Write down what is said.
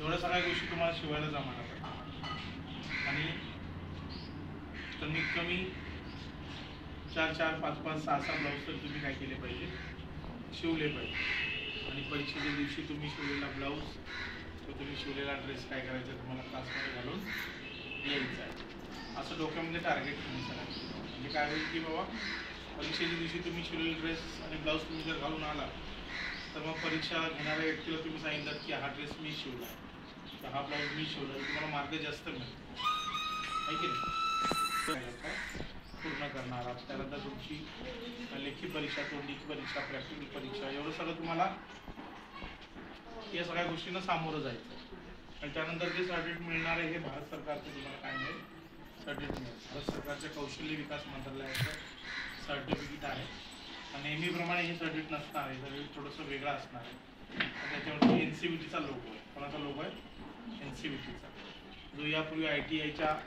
एवढ्या सगळ्या गोष्टी तुम्हाला शिवायला जमायला पाहिजे आणि कमीत कमी 4-4, 5-5, 6-6 ब्लाऊज तर तुम्ही काय केले पाहिजे, शिवले पाहिजे. आणि परीक्षेच्या दिवशी तुम्ही शिवलेला ब्लाऊज किंवा तुम्ही शिवलेला ड्रेस काय करायचा तुम्हाला क्लासमध्ये घालून यायचा आहे, असं डोक्यामध्ये टार्गेट तुम्ही सगळ्यांना. म्हणजे काय होईल की बाबा परीक्षेच्या दिवशी तुम्ही शिवलेला ड्रेस आणि ब्लाऊज तुम्ही जर घालून आला तर मग परीक्षा घेणाऱ्या व्यक्तीला तुम्ही सांगितलं की हा ड्रेस मी शिवला आहे, तर हा ब्लाऊज मी शिवला, तर तुम्हाला मार्क जास्त मिळतील, आहे की नाही. पूर्ण करणार आहात. त्यानंतर तुमची लेखी परीक्षा, तोंडी परीक्षा, प्रॅक्टिकल परीक्षा, एवढं सगळं तुम्हाला या सगळ्या गोष्टींना सामोरं जायचं. आणि त्यानंतर जे सर्टिफिकेट मिळणार आहे हे भारत सरकारचं तुम्हाला काय मिळेल, सर्टिफिकेट मिळेल. भारत सरकारच्या कौशल्य विकास मंत्रालयाचं सर्टिफिकेट आहे. आणि नेहमीप्रमाणे हे सर्टिफिकेट नसणार आहे, सर्टिफिकेट थोडंसं वेगळं असणार आहे. त्याच्यावरती NCVTचा लोगो आहे. कोणाचा लोगो आहे? NCVTचा, जो यापूर्वी ITIच्या